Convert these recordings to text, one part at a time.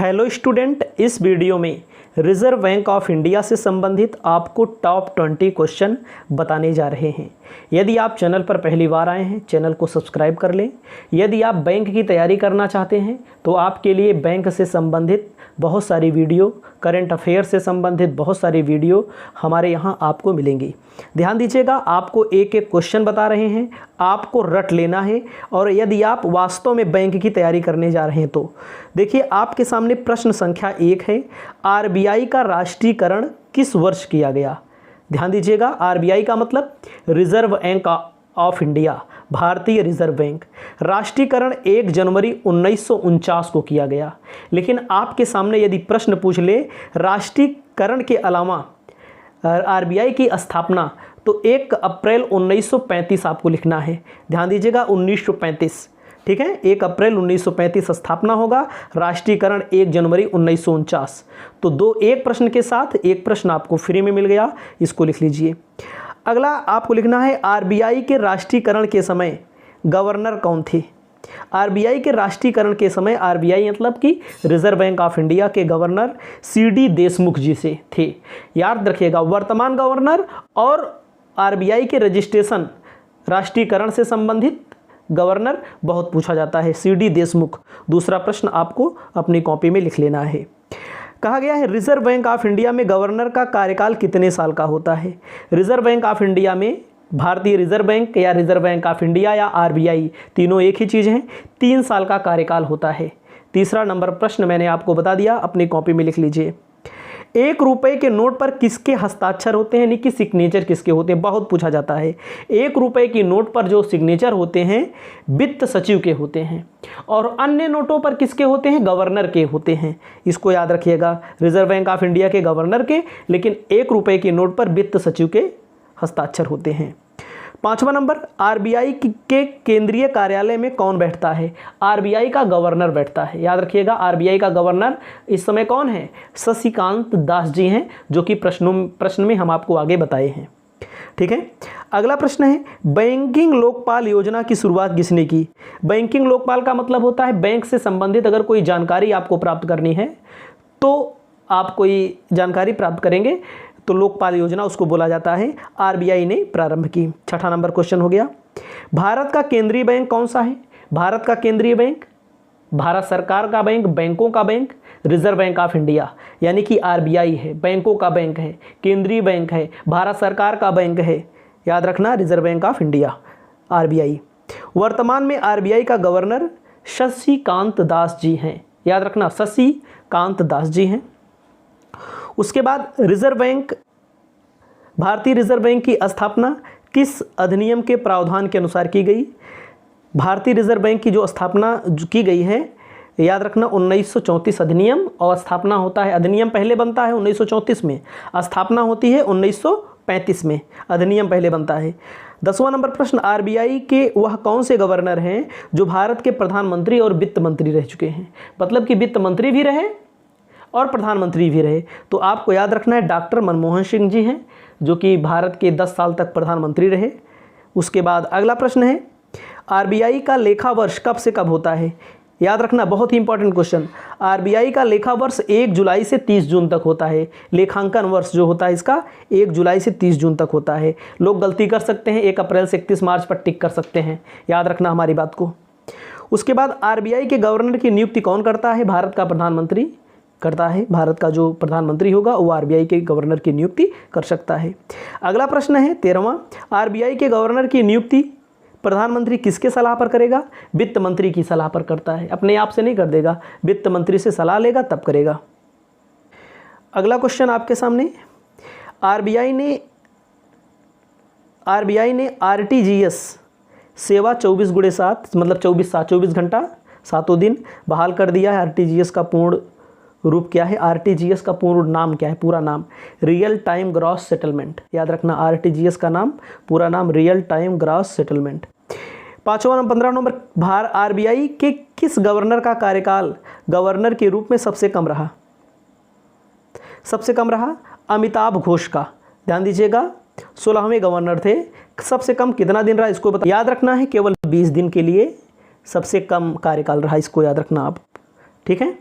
Hello student, इस video में reserve bank of India से संबंधित आपको टॉप 20 क्वेश्चन बताने जा रहे हैं। यदि आप चैनल पर पहली बार आए हैं, चैनल को सब्सक्राइब कर लें। यदि आप बैंक की तैयारी करना चाहते हैं तो आपके लिए बैंक से संबंधित बहुत सारी वीडियो, करंट अफेयर से संबंधित बहुत सारी वीडियो हमारे यहाँ आपको मिलेंगी। ध्यान दीजिएगा, आपको एक एक क्वेश्चन बता रहे हैं, आपको रट लेना है। और यदि आप वास्तव में बैंक की तैयारी करने जा रहे हैं तो देखिए, आपके सामने प्रश्न संख्या 1 है, आरबीआई का राष्ट्रीयकरण किस वर्ष किया गया। ध्यान दीजिएगा, आरबीआई का मतलब रिजर्व बैंक ऑफ इंडिया, भारतीय रिजर्व बैंक। राष्ट्रीयकरण 1 जनवरी 1949 को किया गया। लेकिन आपके सामने यदि प्रश्न पूछ ले राष्ट्रीयकरण के अलावा आरबीआई की स्थापना, तो 1 अप्रैल 1935 आपको लिखना है। ध्यान दीजिएगा, 1935, ठीक है। 1 अप्रैल 1935 स्थापना होगा, राष्ट्रीयकरण 1 जनवरी 1949। तो एक प्रश्न के साथ एक प्रश्न आपको फ्री में मिल गया, इसको लिख लीजिए। अगला आपको लिखना है, आरबीआई के राष्ट्रीयकरण के समय गवर्नर कौन थे। आरबीआई के राष्ट्रीयकरण के समय आरबीआई मतलब कि रिजर्व बैंक ऑफ इंडिया के गवर्नर सीडी देशमुख जी से थे। याद रखिएगा, वर्तमान गवर्नर और आरबीआई के रजिस्ट्रेशन, राष्ट्रीयकरण से संबंधित गवर्नर बहुत पूछा जाता है, सीडी देशमुख। दूसरा प्रश्न आपको अपनी कॉपी में लिख लेना है। कहा गया है, रिजर्व बैंक ऑफ इंडिया में गवर्नर का कार्यकाल कितने साल का होता है। रिजर्व बैंक ऑफ इंडिया में भारतीय रिजर्व बैंक या रिजर्व बैंक ऑफ इंडिया या आरबीआई, तीनों एक ही चीज़ हैं, 3 साल का कार्यकाल होता है। तीसरा नंबर प्रश्न मैंने आपको बता दिया, अपनी कॉपी में लिख लीजिए। 1 रुपये के नोट पर किसके हस्ताक्षर होते हैं, यानी कि सिग्नेचर किसके होते हैं, बहुत पूछा जाता है। 1 रुपये की नोट पर जो सिग्नेचर होते हैं वित्त सचिव के होते हैं, और अन्य नोटों पर किसके होते हैं, गवर्नर के होते हैं। इसको याद रखिएगा, रिजर्व बैंक ऑफ इंडिया के गवर्नर के, लेकिन 1 रुपये की नोट पर वित्त सचिव के हस्ताक्षर होते हैं। 5वां नंबर, आरबीआई के केंद्रीय कार्यालय में कौन बैठता है। आरबीआई का गवर्नर बैठता है। याद रखिएगा, आरबीआई का गवर्नर इस समय कौन है, शशिकांत दास जी हैं, जो कि प्रश्न में हम आपको आगे बताए हैं। ठीक है। अगला प्रश्न है, बैंकिंग लोकपाल योजना की शुरुआत किसने की। बैंकिंग लोकपाल का मतलब होता है बैंक से संबंधित अगर कोई जानकारी आपको प्राप्त करनी है तो आप कोई जानकारी प्राप्त करेंगे तो लोकपाल योजना उसको बोला जाता है, आरबीआई ने प्रारंभ की। 6ठा नंबर क्वेश्चन हो गया, भारत का केंद्रीय बैंक कौन सा है। भारत का केंद्रीय बैंक, भारत सरकार का बैंक, बैंकों का bank, reserve bank of India, यानी कि आरबीआई है, बैंकों का बैंक है, केंद्रीय बैंक है, भारत सरकार का बैंक है। याद रखना, reserve bank of India, RBI. वर्तमान में आरबीआई का गवर्नर शशिकांत दास जी हैं। याद रखना, शशिकांत दास जी हैं। उसके बाद रिजर्व बैंक, भारतीय रिजर्व बैंक की स्थापना किस अधिनियम के प्रावधान के अनुसार की गई। भारतीय रिजर्व बैंक की जो स्थापना की गई है, याद रखना 1934 अधिनियम, और स्थापना होता है, अधिनियम पहले बनता है 1934 में, स्थापना होती है 1935 में, अधिनियम पहले बनता है। 10वां नंबर प्रश्न, आरबीआई के वह कौन से गवर्नर हैं जो भारत के प्रधानमंत्री और वित्त मंत्री रह चुके हैं। मतलब कि वित्त मंत्री भी रहे और प्रधानमंत्री भी रहे। तो आपको याद रखना है, डॉक्टर मनमोहन सिंह जी हैं, जो कि भारत के 10 साल तक प्रधानमंत्री रहे। उसके बाद अगला प्रश्न है, आरबीआई का लेखा वर्ष कब से कब होता है। याद रखना, बहुत ही इंपॉर्टेंट क्वेश्चन, आरबीआई का लेखा वर्ष 1 जुलाई से 30 जून तक होता है। लेखांकन वर्ष जो होता है इसका 1 जुलाई से 30 जून तक होता है। लोग गलती कर सकते हैं, 1 अप्रैल से 31 मार्च पर टिक कर सकते हैं। याद रखना हमारी बात को। उसके बाद आरबीआई के गवर्नर की नियुक्ति कौन करता है। भारत का प्रधानमंत्री करता है। भारत का जो प्रधानमंत्री होगा वो आरबीआई के गवर्नर की नियुक्ति कर सकता है। अगला प्रश्न है 13वां, आरबीआई के गवर्नर की नियुक्ति प्रधानमंत्री किसके सलाह पर करेगा। वित्त मंत्री की सलाह पर करता है, अपने आप से नहीं कर देगा, वित्त मंत्री से सलाह लेगा तब करेगा। अगला क्वेश्चन आपके सामने, आरबीआई ने आरटीजीएस सेवा 24/7 मतलब 24 घंटा 7 दिन बहाल कर दिया है। आरटीजीएस का पूर्ण रूप क्या है, आरटीजीएस का पूर्ण नाम क्या है, पूरा नाम रियल टाइम ग्रॉस सेटलमेंट। याद रखना, आरटीजीएस का नाम, पूरा नाम रियल टाइम ग्रॉस सेटलमेंट। 15वां नंबर, आरबीआई के किस गवर्नर का कार्यकाल गवर्नर के रूप में सबसे कम रहा। सबसे कम रहा अमिताभ घोष का। ध्यान दीजिएगा, 16वें गवर्नर थे। सबसे कम कितना दिन रहा इसको बता, याद रखना है, केवल 20 दिन के लिए सबसे कम कार्यकाल रहा, इसको याद रखना आप। ठीक है।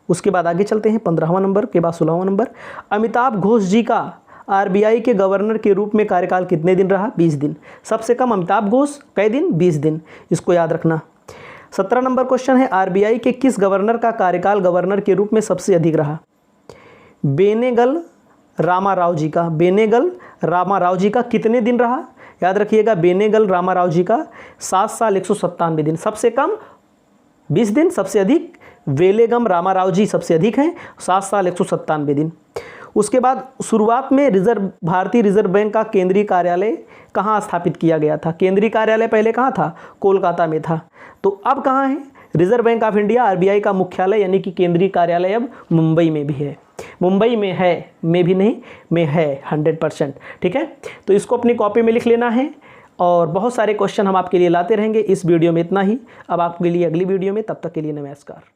उसके बाद आगे चलते हैं 15वां नंबर के बाद 16वां नंबर। अमिताभ घोष जी का आरबीआई के गवर्नर के रूप में कार्यकाल कितने दिन रहा? 20 दिन। सबसे कम अमिताभ घोष कै दिन? 20 दिन। इसको याद रखना। 17 नंबर क्वेश्चन है, आरबीआई के किस गवर्नर का कार्यकाल गवर्नर के रूप में सबसे अधिक रहा? बेनेगल रामाराव जी का। बेनेगल रामाराव जी का कितने दिन रहा? याद रखिएगा, बेनेगल रामाराव जी का 7 साल 197 दिन। सबसे कम 20 दिन, सबसे अधिक वेलेगम रामाराव जी सबसे अधिक हैं, 7 साल 197 दिन। उसके बाद शुरुआत में भारतीय रिजर्व बैंक का केंद्रीय कार्यालय कहाँ स्थापित किया गया था? केंद्रीय कार्यालय पहले कहाँ था? कोलकाता में था। तो अब कहाँ है? Reserve bank of India RBI का मुख्यालय यानी कि केंद्रीय कार्यालय अब मुंबई में भी है। मुंबई में है, में भी नहीं, में है 100%। ठीक है, तो इसको अपनी कॉपी में लिख लेना है और बहुत सारे क्वेश्चन हम आपके लिए लाते रहेंगे। इस वीडियो में इतना ही। अब आपके लिए अगली वीडियो में, तब तक के लिए नमस्कार।